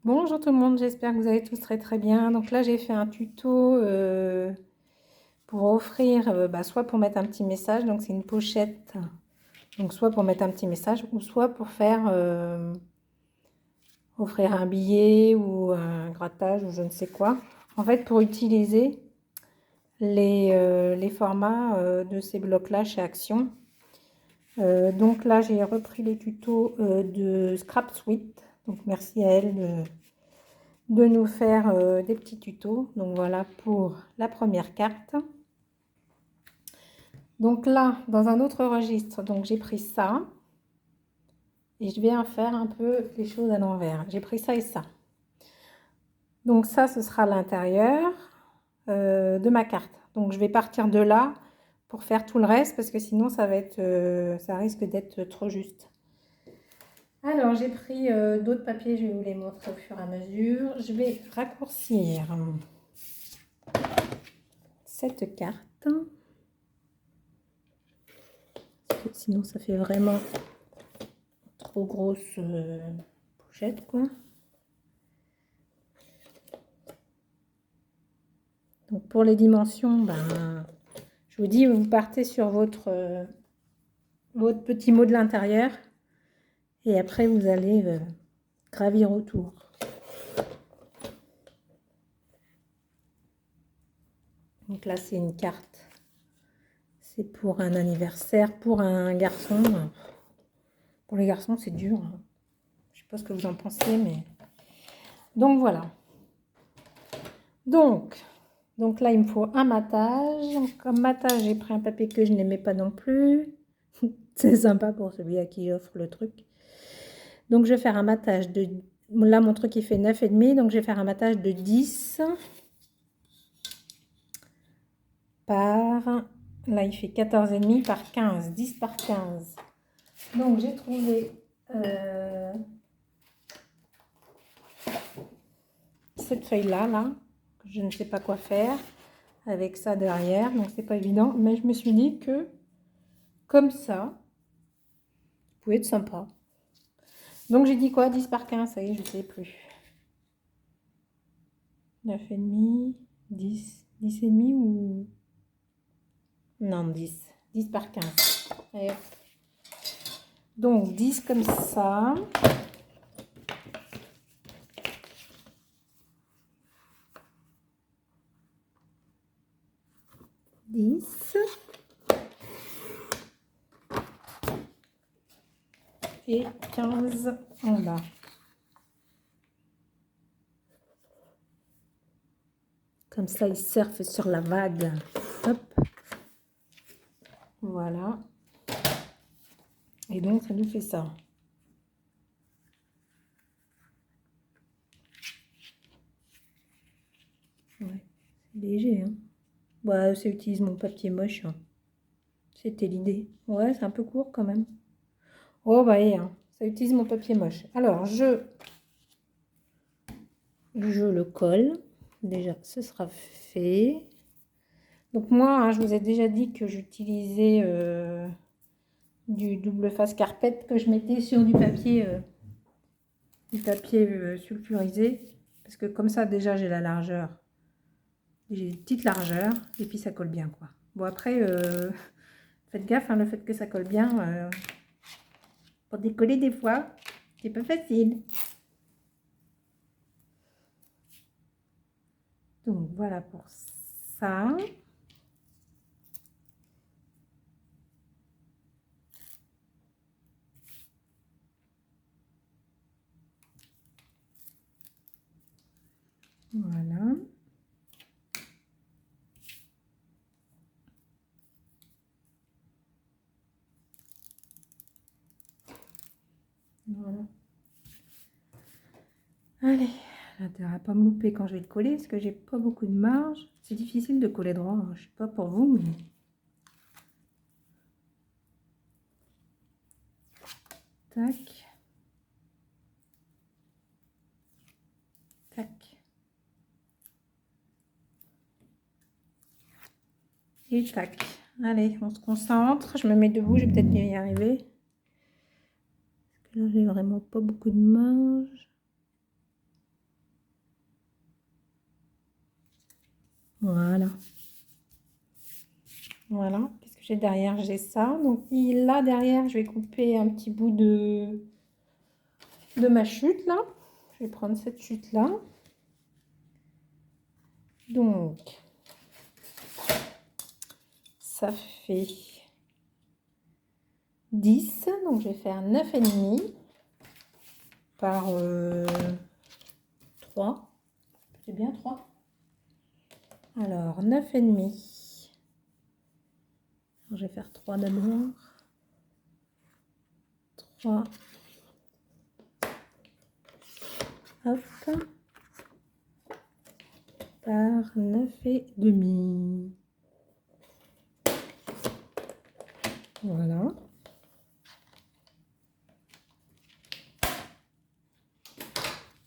Bonjour tout le monde, j'espère que vous allez tous très très bien. Donc là j'ai fait un tuto pour offrir, soit pour mettre un petit message, donc c'est une pochette, donc soit pour mettre un petit message ou soit pour faire offrir un billet ou un grattage ou je ne sais quoi. En fait pour utiliser les formats de ces blocs-là chez Action. Donc là j'ai repris les tutos de Scrap Suite, donc merci à elle de nous faire des petits tutos. Donc voilà pour la première carte. Donc là, dans un autre registre, donc j'ai pris ça et je vais en faire un peu les choses à l'envers. J'ai pris ça et ça. Donc ça, ce sera l'intérieur de ma carte. Donc je vais partir de là pour faire tout le reste parce que sinon ça va être, ça risque d'être trop juste. Alors j'ai pris d'autres papiers, je vais vous les montrer au fur et à mesure. Je vais raccourcir cette carte. Sinon ça fait vraiment trop grosse pochette quoi. Donc pour les dimensions, je vous dis, vous partez sur votre petit mot de l'intérieur et après vous allez gravir autour. Donc là c'est une carte, c'est pour un anniversaire, pour un garçon. Pour les garçons c'est dur, hein. Je sais pas ce que vous en pensez, mais donc voilà. Donc là il me faut un matage. Donc, comme matage j'ai pris un papier que je n'aimais pas non plus. C'est sympa pour celui à qui offre le truc. Donc je vais faire un matage de, là mon truc il fait 9,5, donc je vais faire un matage de 10 par, là il fait 14,5 par 15, 10 par 15. Donc j'ai trouvé cette feuille là, que je ne sais pas quoi faire avec ça derrière, donc c'est pas évident, mais je me suis dit que comme ça, ça pouvait être sympa. Donc j'ai dit quoi, 10 par 15, ça y est, je ne sais plus. 9,5, 10, 10,5 ou... Non, 10. 10 par 15. Et donc 10 comme ça. Et 15 en bas. Comme ça, il surfe sur la vague. Hop. Voilà. Et donc, ça nous fait ça. Ouais, c'est léger, hein. Bah, ça utilise mon papier moche, hein. C'était l'idée. Ouais, c'est un peu court quand même. Oh, bah, et, hein, ça utilise mon papier moche. Alors, je le colle. Déjà, ce sera fait. Donc, moi, hein, je vous ai déjà dit que j'utilisais du double face carpette que je mettais sur du papier sulfurisé. Parce que comme ça, déjà, j'ai la largeur. J'ai une petite largeur et puis ça colle bien, quoi. Bon, après, faites gaffe, hein, le fait que ça colle bien, pour décoller des fois, c'est pas facile. Donc, voilà pour ça. Voilà. Voilà. Allez, l'intérêt à pas me louper quand je vais le coller parce que j'ai pas beaucoup de marge. C'est difficile de coller droit, hein. Je sais pas pour vous, mais... Tac. Tac. Et tac. Allez, on se concentre. Je me mets debout, je vais peut-être y arriver. Parce que là, j'ai vraiment pas beaucoup de marge. Voilà. Voilà. Qu'est-ce que j'ai derrière? J'ai ça. Donc là, derrière, je vais couper un petit bout de ma chute, là. Je vais prendre cette chute-là. Donc, ça fait 10. Donc, je vais faire 9,5 par 3. C'est bien 3. Alors, 9,5. Je vais faire 3 d'abord. 3. Hop. Par 9,5. Voilà.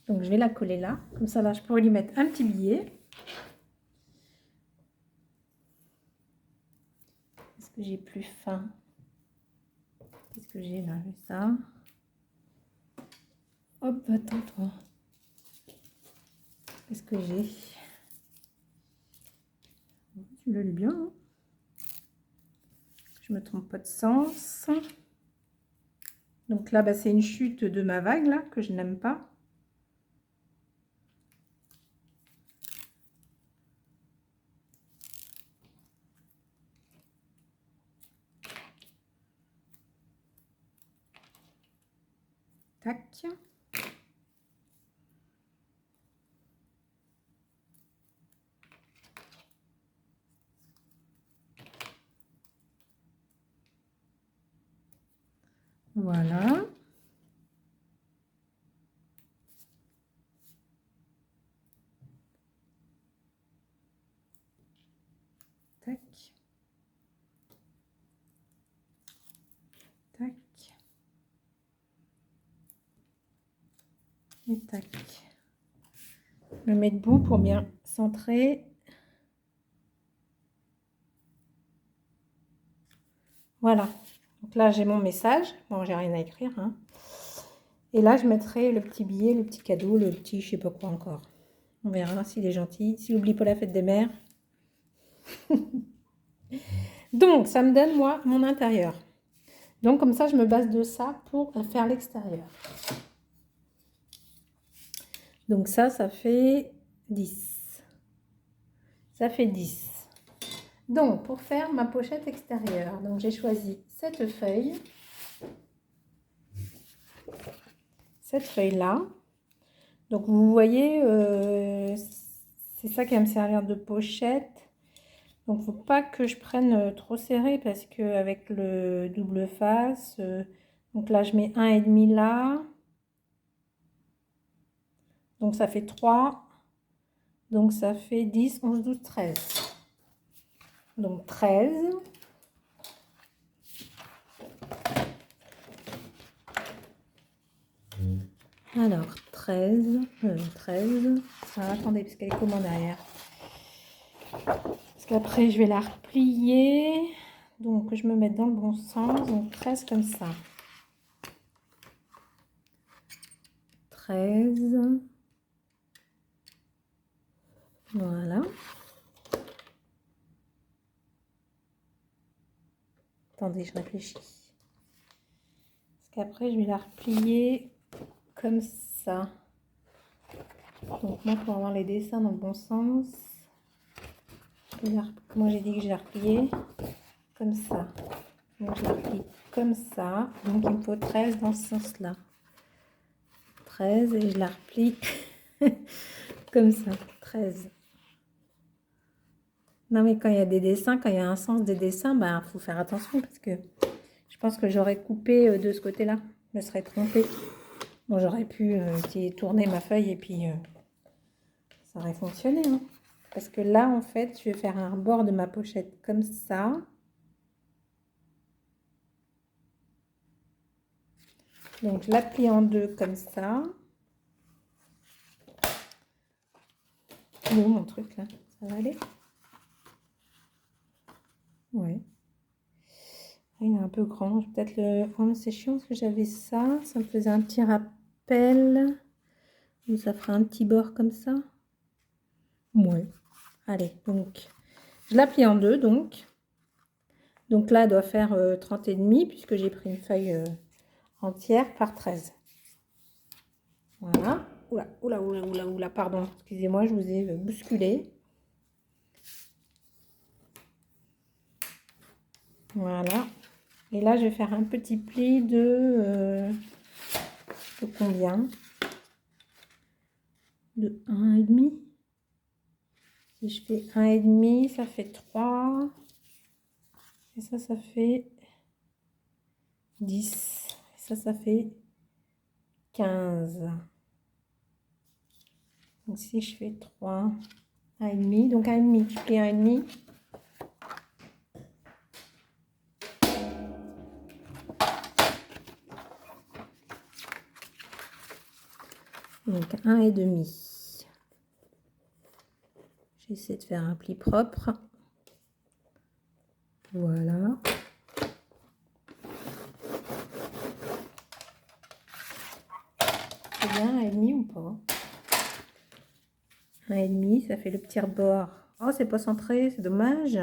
Donc, je vais la coller là. Comme ça, là, je pourrais lui mettre un petit billet. Est-ce que j'ai plus faim? Qu'est-ce que j'ai là? J'ai ça. Hop, attends-toi. Qu'est-ce que j'ai? Tu le lis bien, hein? Je me trompe pas de sens. Donc là, bah, c'est une chute de ma vague, là, que je n'aime pas. Tac. Voilà. Tac. Tac. Et tac. Je me mets debout pour bien centrer. Voilà. Donc là, j'ai mon message. Bon, j'ai rien à écrire, hein. Et là, je mettrai le petit billet, le petit cadeau, le petit je sais pas quoi encore. On verra s'il est gentil. S'il n'oublie pas la fête des mères. Donc, ça me donne, moi, mon intérieur. Donc, comme ça, je me base de ça pour faire l'extérieur. Donc ça fait 10. Ça fait 10. Donc, pour faire ma pochette extérieure, donc j'ai choisi cette feuille. Cette feuille-là. Donc, vous voyez, c'est ça qui va me servir de pochette. Donc, il ne faut pas que je prenne trop serré parce qu'avec le double face, donc là, je mets 1,5 là. Donc, ça fait 3. Donc, ça fait 10, 11, 12, 13. Donc, 13. Alors, 13. 13. Ah, attendez, parce qu'elle est comment derrière? Parce qu'après, je vais la replier. Donc, je me mets dans le bon sens. Donc, 13 comme ça. 13. Voilà. Attendez, je réfléchis. Parce qu'après, je vais la replier comme ça. Donc, moi, pour avoir les dessins dans le bon sens, comment j'ai dit que je la repliais? Comme ça. Donc, je la replie comme ça. Donc, il me faut 13 dans ce sens-là. 13 et je la replie comme ça. 13. Non, mais quand il y a des dessins, quand il y a un sens des dessins, ben, faut faire attention parce que je pense que j'aurais coupé de ce côté-là. Je me serais trompée. Bon, j'aurais pu tourner ma feuille et puis ça aurait fonctionné. Hein. Parce que là, en fait, je vais faire un rebord de ma pochette comme ça. Donc, je la plie en deux comme ça. Où mon truc là? Ça va aller? Ouais. Il est un peu grand. Peut-être le... Oh, c'est chiant parce que j'avais ça. Ça me faisait un petit rappel. Ça fera un petit bord comme ça. Ouais. Allez, donc, je la plie en deux, donc. Donc là, elle doit faire 30 et demi, puisque j'ai pris une feuille entière par 13. Voilà. Oula, oula, oula, oula, oula, pardon. Excusez-moi, je vous ai bousculé. Voilà. Et là, je vais faire un petit pli de combien? De 1,5. Si je fais 1,5, ça fait 3. Et ça fait 10. Et ça fait 15. Donc si je fais 3, 1,5. Donc 1,5, je fais 1,5. Donc 1,5. J'essaie de faire un pli propre. Voilà. C'est bien 1,5 ou pas? 1,5, ça fait le petit rebord. Oh, c'est pas centré, c'est dommage.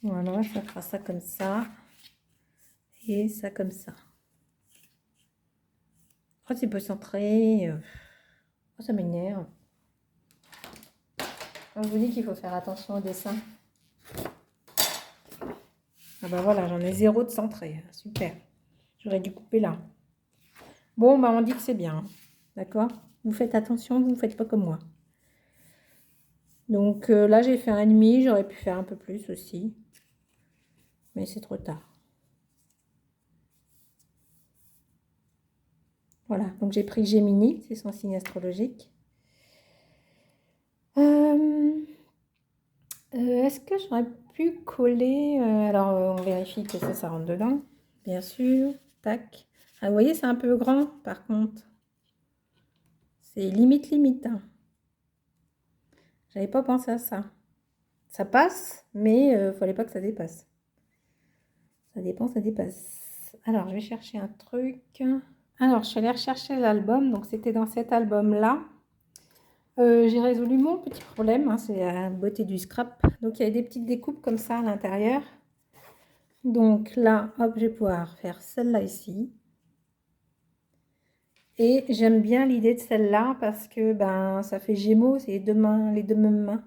Voilà, ça fera ça comme ça. Et ça comme ça. Oh, c'est pas centré. Oh, ça m'énerve. On vous dit qu'il faut faire attention au dessin. Ah bah voilà, j'en ai 0 de centré. Super. J'aurais dû couper là. Bon, bah on dit que c'est bien. D'accord? Vous faites attention, vous ne faites pas comme moi. Donc là, j'ai fait 1,5. J'aurais pu faire un peu plus aussi. Mais c'est trop tard. Voilà, donc j'ai pris Gémini, c'est son signe astrologique. Est-ce que j'aurais pu coller alors, on vérifie que ça rentre dedans, bien sûr. Tac. Ah, vous voyez, c'est un peu grand, par contre. C'est limite, limite. Hein. J'avais pas pensé à ça. Ça passe, mais il fallait pas que ça dépasse. Ça dépend, ça dépasse. Alors, je vais chercher un truc. Alors, je suis allée rechercher l'album. Donc, c'était dans cet album-là. J'ai résolu mon petit problème. Hein, c'est la beauté du scrap. Donc, il y a des petites découpes comme ça à l'intérieur. Donc là, hop, je vais pouvoir faire celle-là ici. Et j'aime bien l'idée de celle-là parce que ben, ça fait Gémeaux, c'est les deux mêmes mains.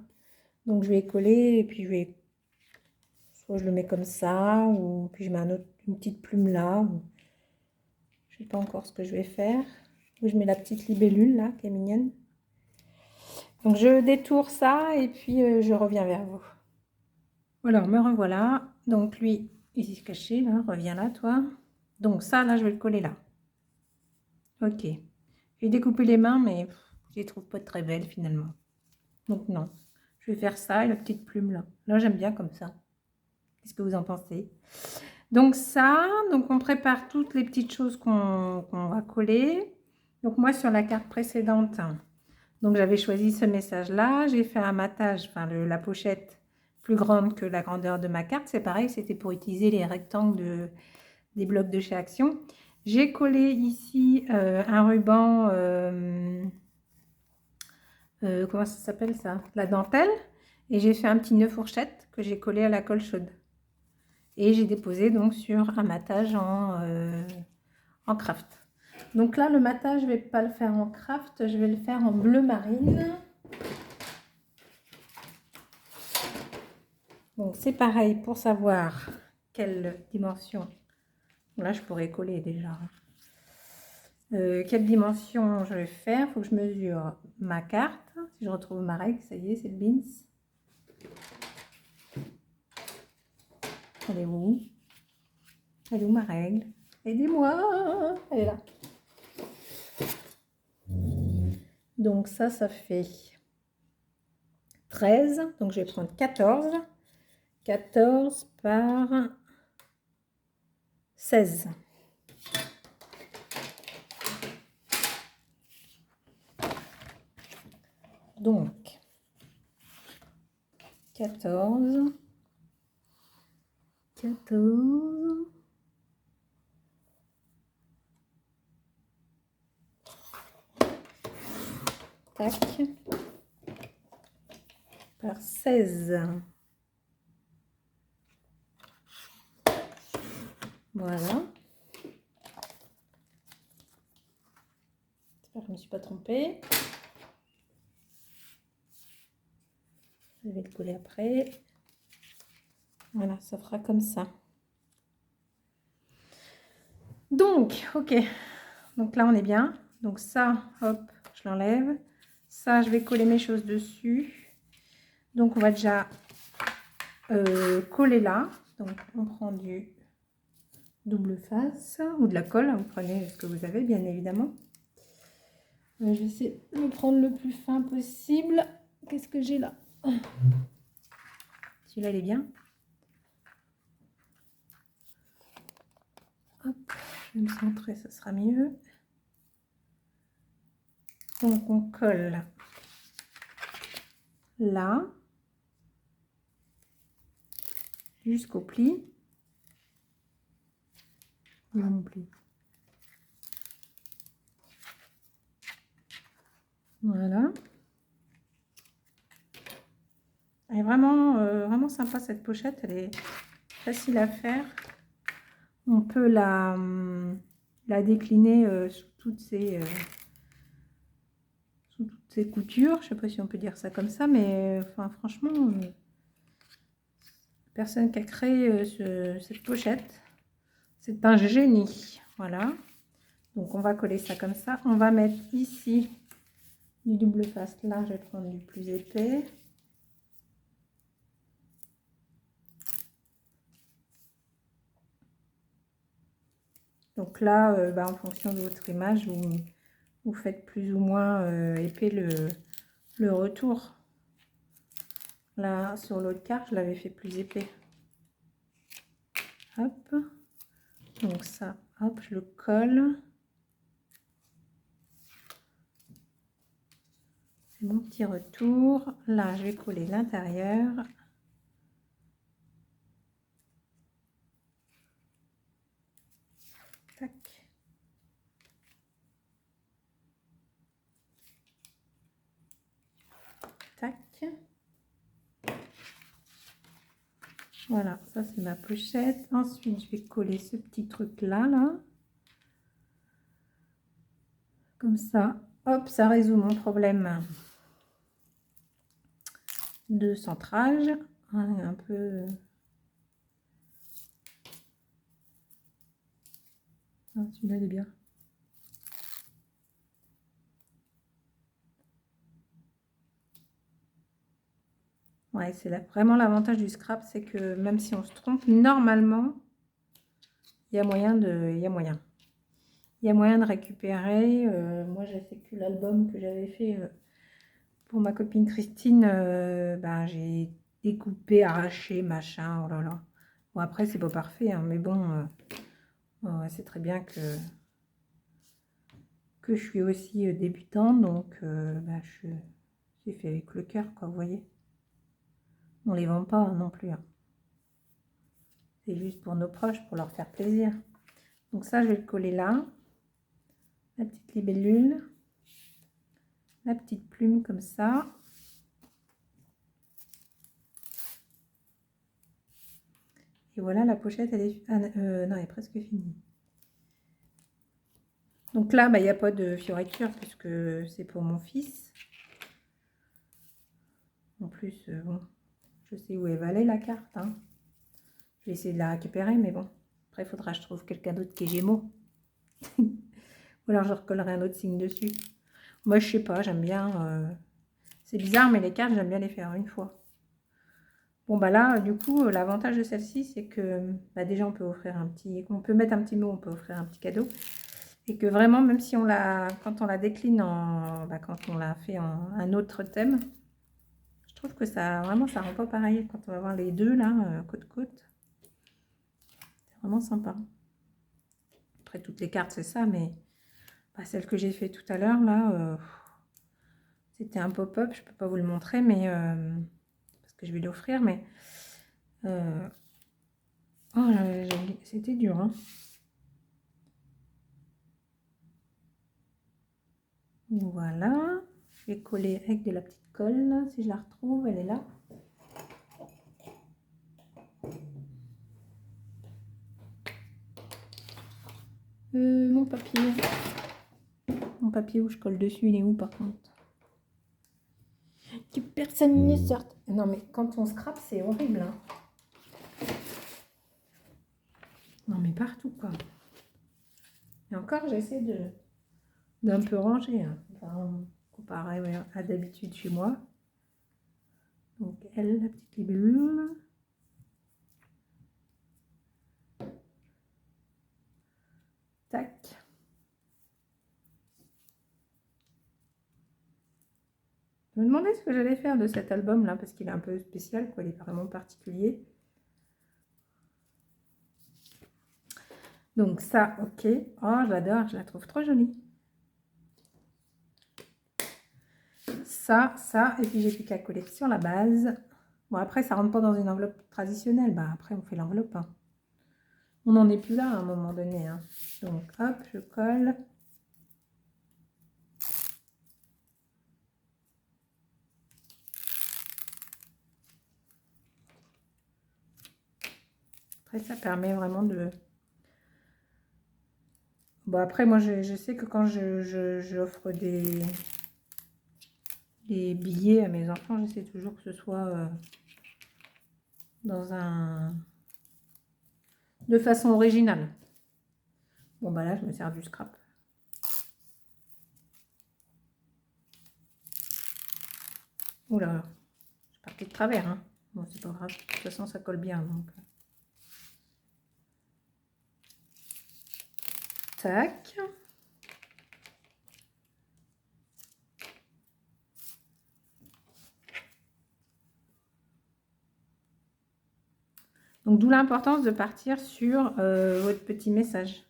Donc je vais coller et puis je vais... Soit je le mets comme ça, ou puis je mets une petite plume là. Je ne sais pas encore ce que je vais faire. Ou je mets la petite libellule là, qui est mignonne. Donc je détourne ça et puis je reviens vers vous. Alors, me revoilà. Donc lui, il s'est caché là, reviens là toi. Donc ça, là, je vais le coller là. Ok. J'ai découpé les mains, mais je les trouve pas très belles finalement. Donc non. Je vais faire ça et la petite plume là. Là, j'aime bien comme ça. Qu'est-ce que vous en pensez? Donc ça, donc on prépare toutes les petites choses qu'on va coller. Donc moi, sur la carte précédente, donc j'avais choisi ce message-là. J'ai fait un matage, enfin la pochette plus grande que la grandeur de ma carte. C'est pareil, c'était pour utiliser les rectangles des blocs de chez Action. J'ai collé ici un ruban, comment ça s'appelle ça? La dentelle. Et j'ai fait un petit nœud fourchette que j'ai collé à la colle chaude. Et j'ai déposé donc sur un matage en craft. Donc là, le matage, je ne vais pas le faire en craft, je vais le faire en bleu marine. Donc c'est pareil pour savoir quelle dimension. Là, je pourrais coller déjà. Quelle dimension je vais faire? Il faut que je mesure ma carte. Si je retrouve ma règle, ça y est, c'est le bins. Elle est où? Elle est où ma règle? Aidez-moi! Elle est là. Donc ça fait 13. Donc je vais prendre 14. 14 par 16. Donc 14. 14. Tac. par 16. Voilà. J'espère que je ne me suis pas trompée. Je vais le coller après. Voilà, ça fera comme ça. Donc, ok. Donc là, on est bien. Donc ça, hop, je l'enlève. Ça, je vais coller mes choses dessus. Donc, on va déjà coller là. Donc, on prend du double face ou de la colle. Vous prenez ce que vous avez, bien évidemment. Je vais essayer de me prendre le plus fin possible. Qu'est-ce que j'ai là? Celui-là, il est bien. Hop, je vais me centrer, ça sera mieux. Donc, on colle là jusqu'au pli. Mon pli. Voilà. Elle est vraiment, vraiment sympa cette pochette. Elle est facile à faire. On peut la décliner sous toutes ces coutures. Je ne sais pas si on peut dire ça comme ça, mais enfin, franchement, personne qui a créé cette pochette, c'est un génie. Voilà. Donc on va coller ça comme ça. On va mettre ici du double face. Là, je vais prendre du plus épais. Donc là, en fonction de votre image, vous faites plus ou moins épais le retour. Là, sur l'autre carte, je l'avais fait plus épais. Hop. Donc ça, hop, je le colle. Mon petit retour. Là, je vais coller l'intérieur. Tac. Tac. Voilà, ça c'est ma pochette. Ensuite, je vais coller ce petit truc là, Comme ça, hop, ça résout mon problème de centrage. Un peu... Ah, celui-là, il est bien. Ouais, c'est vraiment l'avantage du scrap, c'est que même si on se trompe, normalement, il y a moyen de... Il y a moyen de récupérer. Moi, j'ai fait que l'album que j'avais fait pour ma copine Christine. J'ai découpé, arraché, machin. Oh là là. Bon, après, c'est pas parfait, hein, mais bon, c'est très bien que je suis aussi débutante. Donc, j'ai fait avec le cœur, quoi, vous voyez. On les vend pas non plus. Hein. C'est juste pour nos proches, pour leur faire plaisir. Donc ça, je vais le coller là. La petite libellule. La petite plume comme ça. Et voilà, la pochette, elle est... non, elle est presque finie. Donc là, il n'y a pas de fioriture puisque c'est pour mon fils. En plus, bon, je sais où elle va aller la carte. Hein. Je vais essayer de la récupérer, mais bon. Après, il faudra que je trouve quelqu'un d'autre qui est Gémeaux. Ou alors je recollerai un autre signe dessus. Moi, je sais pas, j'aime bien... C'est bizarre, mais les cartes, j'aime bien les faire une fois. Bon, bah là, du coup, l'avantage de celle-ci, c'est que déjà, on peut offrir un petit... On peut mettre un petit mot, on peut offrir un petit cadeau. Et que vraiment, même si quand on la décline quand on l'a fait en un autre thème, je trouve que ça, vraiment, ça rend pas pareil quand on va voir les deux, là, côte-côte. C'est vraiment sympa. Après, toutes les cartes, c'est ça, mais celle que j'ai fait tout à l'heure, là, c'était un pop-up, je peux pas vous le montrer, mais... parce que je vais l'offrir, mais... oh, c'était dur, hein. Voilà. Je vais coller avec de la petite colle, si je la retrouve, elle est là. Mon papier où je colle dessus, il est où par contre? Que personne ne sorte. Non mais quand on scrape, c'est horrible. Hein. Non mais partout quoi. Et encore, j'essaie d'un peu ranger. Hein. Enfin, comparé à d'habitude chez moi. Donc elle, la petite libellule. Tac. Je me demandais ce que j'allais faire de cet album là parce qu'il est un peu spécial, quoi. Il est vraiment particulier. Donc ça, ok. Oh, j'adore, je la trouve trop jolie. Ça, et puis j'ai plus qu'à coller sur la base. Bon, après, ça rentre pas dans une enveloppe traditionnelle. Bah, après, on fait l'enveloppe. Hein. On n'en est plus là à un moment donné. Hein. Donc, hop, je colle. Après, ça permet vraiment de... Bon, après, moi, je sais que quand j'offre des billets à mes enfants, j'essaie toujours que ce soit dans un... de façon originale. Bon, bah là, je me sers du scrap. Oula, je partais de travers. Hein. Bon, c'est pas grave. De toute façon, ça colle bien. Donc... Tac. Donc, d'où l'importance de partir sur votre petit message.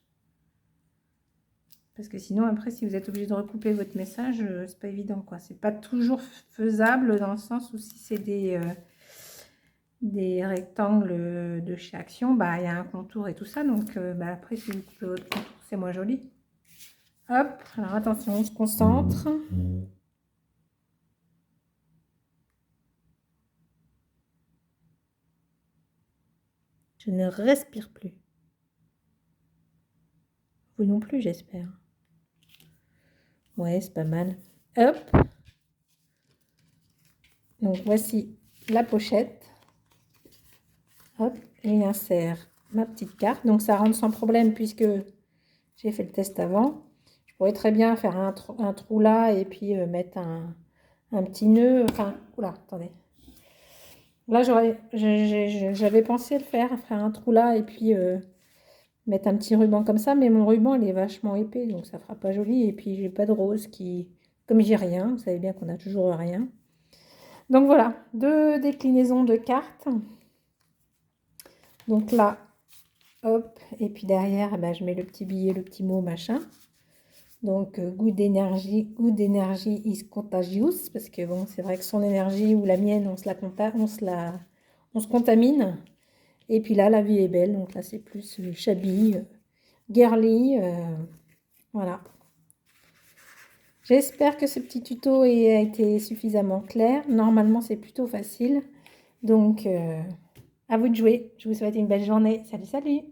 Parce que sinon, après, si vous êtes obligé de recouper votre message, c'est pas évident, quoi. C'est pas toujours faisable dans le sens où si c'est des rectangles de chez Action, bah, il y a un contour et tout ça. Donc, bah, après, si vous coupez votre contour, c'est moins joli. Hop, alors attention, on se concentre. Je ne respire plus. Vous non plus, j'espère. Ouais, c'est pas mal. Hop. Donc, voici la pochette. Hop, j'y insère ma petite carte. Donc, ça rentre sans problème puisque j'ai fait le test avant. Je pourrais très bien faire un trou là et puis mettre un petit nœud. Enfin, oula, attendez. Là, j'avais pensé le faire un trou là et puis mettre un petit ruban comme ça. Mais mon ruban, il est vachement épais, donc ça fera pas joli. Et puis, j'ai pas de rose qui... Comme j'ai rien, vous savez bien qu'on a toujours rien. Donc voilà, 2 déclinaisons de cartes. Donc là, hop, et puis derrière, eh ben, je mets le petit billet, le petit mot, machin. Donc, good energy is contagious, parce que bon, c'est vrai que son énergie ou la mienne, on se contamine. Et puis là, la vie est belle, donc là, c'est plus shabby, girly, voilà. J'espère que ce petit tuto a été suffisamment clair. Normalement, c'est plutôt facile. Donc, à vous de jouer. Je vous souhaite une belle journée. Salut, salut!